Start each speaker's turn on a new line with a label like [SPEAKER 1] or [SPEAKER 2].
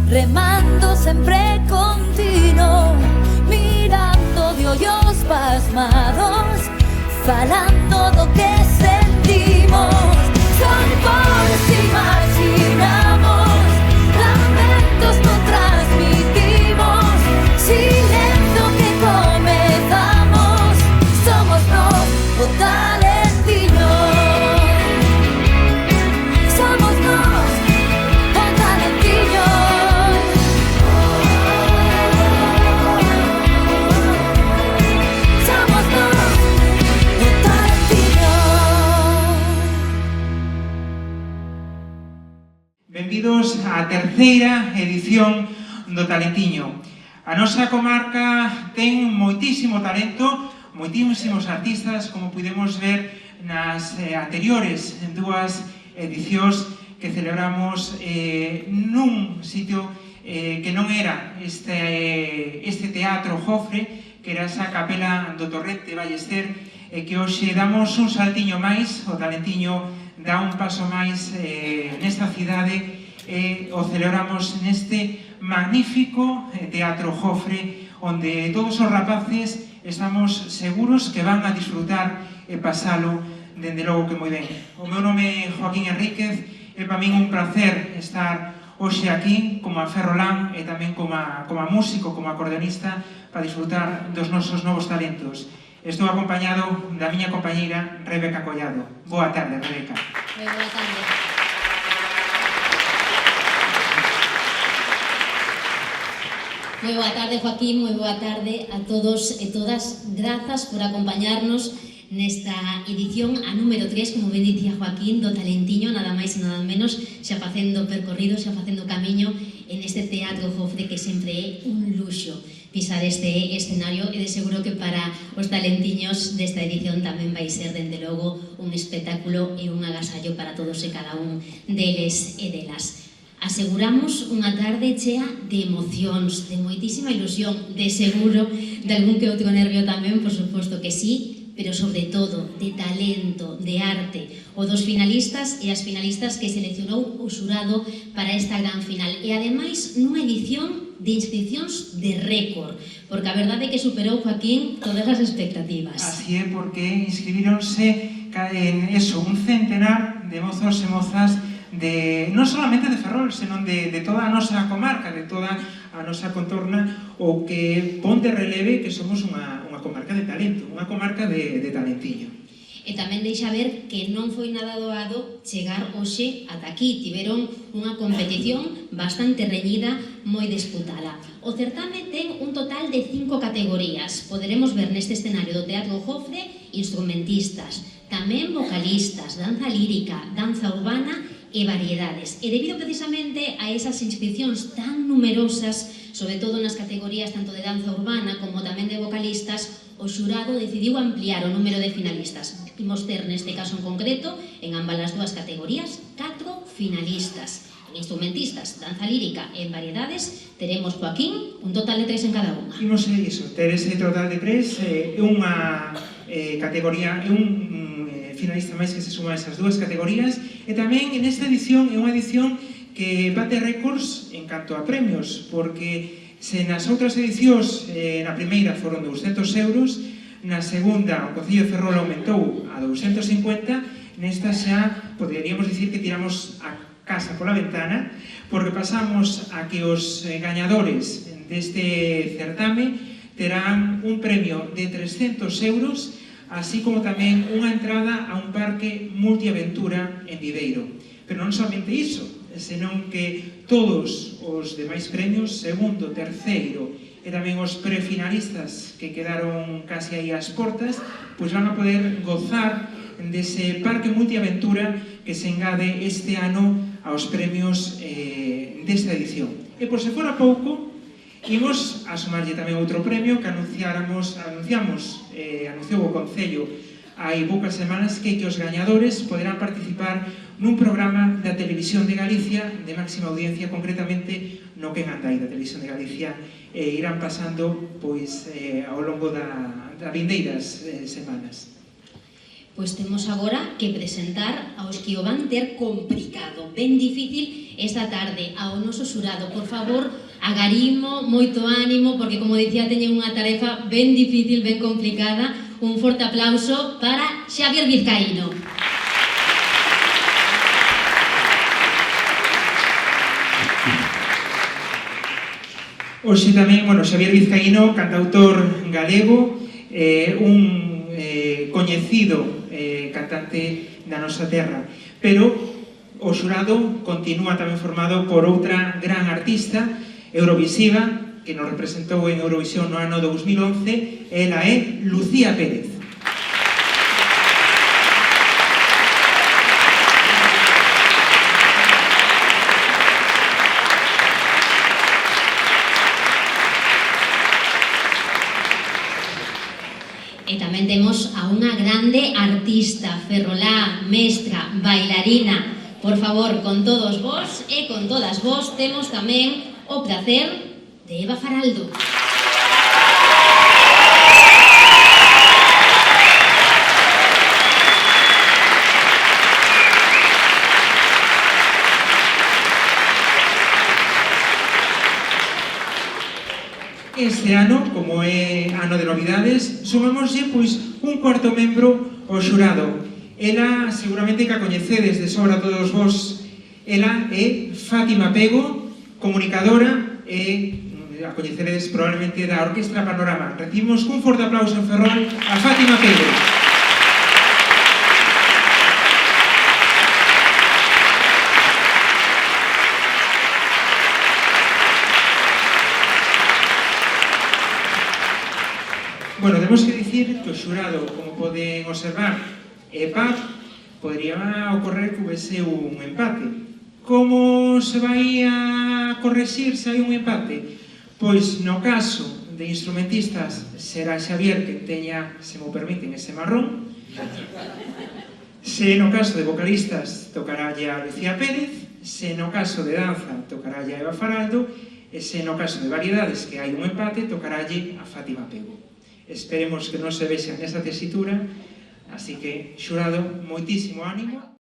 [SPEAKER 1] remando sempre continuo, mirando de ollos pasmados, falando do que sentimos. Son por si imaginamos, lamentos no transmitimos, silencio que comezamos, somos nós o talentiño. Somos nós o talentiño. Somos nós o talentiño.
[SPEAKER 2] Benvidos á terceira edición do Talentiño. A nosa comarca ten moitísimo talento, moitísimos artistas, como pudemos ver nas anteriores dúas edicións que celebramos nun sitio que non era este Teatro Jofre, que era esa capela do Torrente Ballester, que hoxe damos un saltiño máis, o Talentiño dá un paso máis nesta cidade e o celebramos neste magnífico Teatro Jofre, onde todos os rapaces estamos seguros que van a disfrutar e pasalo dende logo que moi ben. O meu nome é Joaquín Enríquez, é para min un placer estar hoxe aquí como a Ferrolán e tamén como a músico, como acordeonista, para disfrutar dos nosos novos talentos. Estou acompañado da miña compañeira Rebeca Collado. Boa tarde, Rebeca.
[SPEAKER 3] Boa tarde. Moi boa tarde, Joaquín, moi boa tarde a todos e todas. Grazas por acompañarnos nesta edición a número 3, como ben dicía Joaquín, do Talentiño, nada máis e nada menos, xa facendo percorrido, xa facendo camiño en este Teatro Jofre, que sempre é un luxo pisar este escenario, e de seguro que para os talentiños desta edición tamén vai ser, dende logo, un espectáculo e un agasallo para todos e cada un deles e delas. Aseguramos unha tarde chea de emocións, de moitísima ilusión, de seguro, de algún que outro nervio tamén, por suposto que sí, pero sobre todo de talento, de arte, o dos finalistas e as finalistas que seleccionou o xurado para esta gran final. E ademais, nunha edición de inscripcións de récord, porque a verdade é que superou, Joaquín, todas as expectativas.
[SPEAKER 2] Así é, porque inscribironse en eso, un centenar de mozos e mozas non solamente de Ferrol, senón de toda a nosa comarca, de toda a nosa contorna, o que pon de releve que somos unha comarca de talento, unha comarca de talentiño.
[SPEAKER 3] E tamén deixa ver que non foi nada doado chegar hoxe ata aquí. Tiveron unha competición bastante reñida, moi disputada. O certame ten un total de 5 categorías. Poderemos ver neste escenario do Teatro Jofre instrumentistas, tamén vocalistas, danza lírica, danza urbana e variedades. E debido precisamente a esas inscripcións tan numerosas, sobre todo nas categorías tanto de danza urbana como tamén de vocalistas, o xurado decidiu ampliar o número de finalistas. Imos ter, neste caso en concreto, en ambas as dúas categorías, 4 finalistas. En instrumentistas, danza lírica e en variedades, teremos, Joaquín, un total de 3 en cada unha.
[SPEAKER 2] Imos ter ese total de 3, unha categoría, un finalista máis que se suma a esas dúas categorías, e tamén en esta edición é unha edición que bate récords en canto a premios, porque se nas outras edicións, na primeira foron 200 euros, na segunda o Concello de Ferrol aumentou a 250, nesta xa poderíamos dicir que tiramos a casa pola ventana, porque pasamos a que os gañadores deste certame terán un premio de 300 euros, así como tamén unha entrada a un parque multiaventura en Viveiro. Pero non somente iso, senón que todos os demais premios, segundo, terceiro e tamén os prefinalistas que quedaron casi aí ás portas, pois van a poder gozar dese parque multiaventura que se engade este ano aos premios desta edición. E por se fora pouco, imos a sumarlle tamén outro premio que anunciou o Concello hai poucas semanas, que os gañadores poderán participar nun programa da Televisión de Galicia de máxima audiencia, concretamente no que andai da Televisión de Galicia, e irán pasando pois ao longo das vindeiras semanas.
[SPEAKER 3] Pois temos agora que presentar aos que o van ter complicado. ben difícil esta tarde. Ao noso xurado, por favor, agarimo, moito ánimo, porque, como dicía, teñen unha tarefa ben difícil, ben complicada. Un forte aplauso para Xavier Vizcaíno.
[SPEAKER 2] Hoxe tamén, Xavier Vizcaíno, cantautor galego, un coñecido cantante da nosa terra, pero o xurado continúa tamén formado por outra gran artista eurovisiva que nos representou en Eurovisión no ano 2011, ela é Lucía Pérez.
[SPEAKER 3] E tamén temos a unha grande artista, ferrolá, mestra, bailarina. Por favor, con todos vos e con todas vos temos tamén o placer de Eva Faraldo.
[SPEAKER 2] Este ano, como é ano de novidades, sumámoslle un cuarto membro ao xurado. Ela seguramente que a coñecedes de sobra todos vos. Ela é Fátima Pego, comunicadora e a coñeceredes probablemente da Orquestra Panorama. Recibimos cun forte aplauso en Ferrol a Fátima Pego. Temos que dicir que o xurado, como poden observar, é par, podría ocorrer que houvese un empate. Como se vai a correxir se hai un empate? Pois no caso de instrumentistas será Xavier que teña, se mo permiten, ese marrón. Se no caso de vocalistas tocarálle a Lucía Pérez, se no caso de danza tocarálle a Eva Faraldo, e se no caso de variedades que hai un empate tocarálle a Fátima Pego. Esperemos que non se vexa nesa tesitura, así que, xurado, moitísimo ánimo.